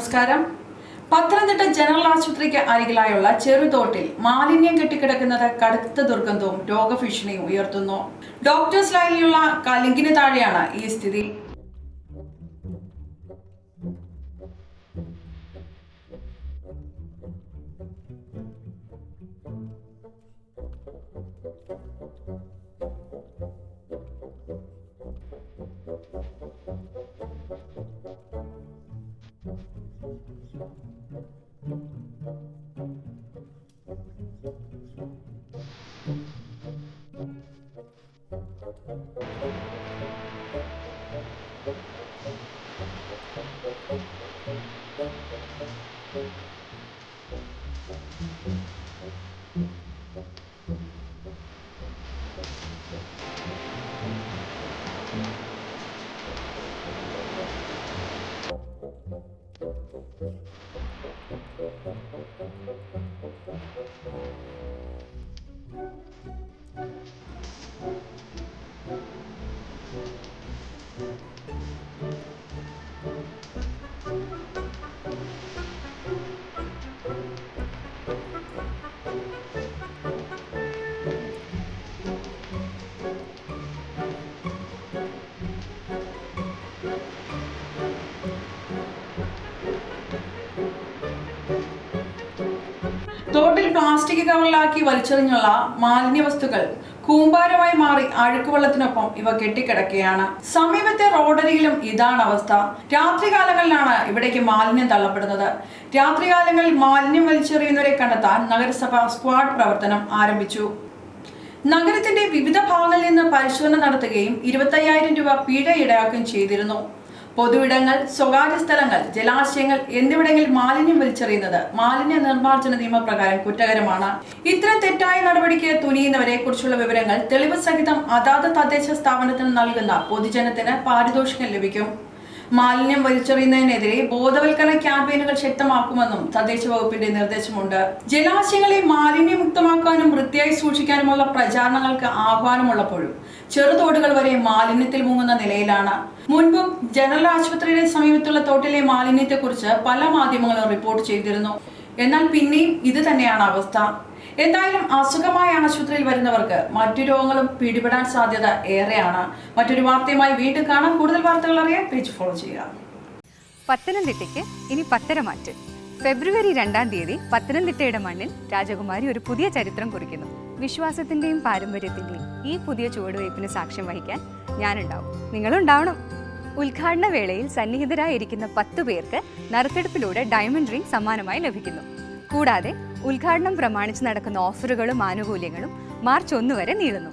നമസ്കാരം. പത്തനംതിട്ട ജനറൽ ആശുപത്രിക്ക് അരികിലായുള്ള ചെറുതോട്ടിൽ മാലിന്യം കെട്ടിക്കിടക്കുന്നത് കടുത്ത ദുർഗന്ധവും രോഗഭീഷണിയും ഉയർത്തുന്നു. ഡോക്ടേഴ്സ് ലൈനിലുള്ള കലിങ്കിന് താഴെയാണ് ഈ സ്ഥിതി. തോട്ടിൽ പ്ലാസ്റ്റിക് കവറിലാക്കി വലിച്ചെറിഞ്ഞുള്ള മാലിന്യ വസ്തുക്കൾ കൂമ്പാരമായി മാറി അഴുക്കുവെള്ളത്തിനൊപ്പം ഇവ കെട്ടിക്കിടക്കുകയാണ്. സമീപത്തെ റോഡരികിലും ഇതാണ് അവസ്ഥ. രാത്രികാലങ്ങളിലാണ് ഇവിടേക്ക് മാലിന്യം തള്ളപ്പെടുന്നത്. രാത്രികാലങ്ങളിൽ മാലിന്യം വലിച്ചെറിയുന്നവരെ കണ്ടെത്താൻ നഗരസഭ സ്ക്വാഡ് പ്രവർത്തനം ആരംഭിച്ചു. നഗരത്തിന്റെ വിവിധ ഭാഗങ്ങളിൽ നിന്ന് പരിശോധന നടത്തുകയും 25,000 രൂപ പിഴ ഈടാക്കുകയും ചെയ്തിരുന്നു. പൊതുവിടങ്ങൾ, സ്വകാര്യ സ്ഥലങ്ങൾ, ജലാശയങ്ങൾ എന്നിവിടങ്ങളിൽ മാലിന്യം വലിച്ചെറിയുന്നത് മാലിന്യ നിർമ്മാർജ്ജന നിയമപ്രകാരം കുറ്റകരമാണ്. ഇത്തരം തെറ്റായ നടപടിക്ക് തുനിയുന്നവരെ കുറിച്ചുള്ള വിവരങ്ങൾ തെളിവ് സഹിതം അതാത് തദ്ദേശ സ്ഥാപനത്തിന് നൽകുന്ന പൊതുജനത്തിന് പാരിതോഷികം ലഭിക്കും. മാലിന്യം വലിച്ചെറിയുന്നതിനെതിരെ ബോധവൽക്കരണ ക്യാമ്പയിനുകൾ ശക്തമാക്കുമെന്നും തദ്ദേശ വകുപ്പിന്റെ നിർദ്ദേശമുണ്ട്. ജലാശയങ്ങളെ മാലിന്യമുക്തമാക്കാനും വൃത്തിയായി സൂക്ഷിക്കാനുമുള്ള പ്രചാരണങ്ങൾക്ക് ആഹ്വാനമുള്ളപ്പോഴും ചെറുതോടുകൾ വരെ മാലിന്യത്തിൽ മുങ്ങുന്ന നിലയിലാണ്. മുൻപും ജനറൽ ആശുപത്രിയുടെ സമീപത്തുള്ള തോട്ടിലെ മാലിന്യത്തെക്കുറിച്ച് പല മാധ്യമങ്ങളും റിപ്പോർട്ട് ചെയ്തിരുന്നു. എന്നാൽ പിന്നെയും ഇത് തന്നെയാണ് അവസ്ഥ. എന്തായാലും അസുഖമായ ആശുപത്രിയിൽ വരുന്നവർക്ക് മറ്റു രോഗങ്ങളും പിടിപെടാൻ സാധ്യത ഏറെയാണ്. മറ്റൊരു വാർത്തയുമായി വീണ്ടും കാണാം. കൂടുതൽ വാർത്തകൾ അറിയാൻ പേജ് ഫോളോ ചെയ്യുക. പത്തനംതിട്ടയ്ക്ക് ഇനി പത്തരമാറ്റ്. ഫെബ്രുവരി 2-ാം തീയതി പത്തനംതിട്ടയുടെ മണ്ണിൽ രാജകുമാരി ഒരു പുതിയ ചരിത്രം കുറിക്കുന്നു. വിശ്വാസത്തിന്റെയും പാരമ്പര്യത്തിന്റെയും ഈ പുതിയ ചുവടുവയ്പ്പിന് സാക്ഷ്യം വഹിക്കാൻ ഞാനുണ്ടാവും, നിങ്ങളുണ്ടാവണം. ഉദ്ഘാടന വേളയിൽ സന്നിഹിതരായിരിക്കുന്ന 10 പേർക്ക് നറുക്കെടുപ്പിലൂടെ ഡയമണ്ട് റിംഗ് സമ്മാനമായി ലഭിക്കുന്നു. കൂടാതെ ഉദ്ഘാടനം പ്രമാണിച്ച് നടക്കുന്ന ഓഫറുകളും ആനുകൂല്യങ്ങളും മാർച്ച് 1 വരെ നീളുന്നു.